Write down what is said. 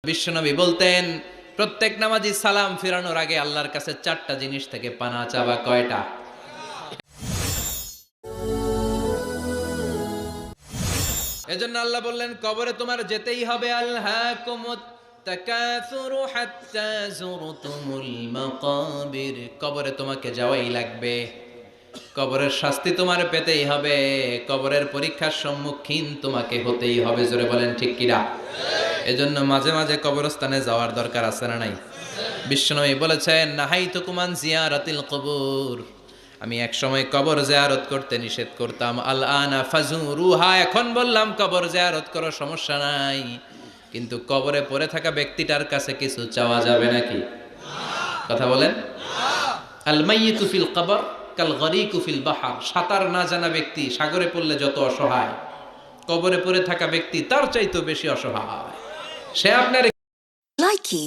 বিশ্বনবী বলতেন প্রত্যেক নামাজি সালাম ফিরানোর আগে আল্লাহর কাছে চারটা জিনিস থেকে পানা চাওয়া। কয়টা? এজন্য আল্লাহ বললেন কবরে তোমার যেতেই হবে। আলহাকুমুত তাকাসুরু হাত্তা যুরতুমুল মাকাবির, কবরে তোমাকে যাওয়াই লাগবে। কবরের শাস্তি তোমার পেতেই হবে, কবরের পরীক্ষার সম্মুখীন তোমাকে হতেই হবে। জোরে বলেন ঠিক কিনা? এজন্য মাঝে মাঝে কবরস্থানে যাওয়ার দরকার আছে না নাই? বিশ্বনবী বলেছেন নাহাইতুকুম আন জিয়ারাতিল কবুর, আমি এক সময় কবর জিয়ারত করতে নিষেধ করতাম। আল আনা ফাজুরুহা, এখন বললাম কবর জিয়ারত করো, সমস্যা নাই, কিন্তু কবরে পড়ে থাকা ব্যক্তিটার কাছে কিছু চাওয়া যাবে নাকি? কথা বলেন। আল মাইয়িতু ফিল কবর কাল গরিকু ফিল বাহর, সাঁতার না জানা ব্যক্তি সাগরে পড়লে যত অসহায়, কবরে পড়ে থাকা ব্যক্তি তার চাইতেও বেশি অসহায়। সে আপনার Likey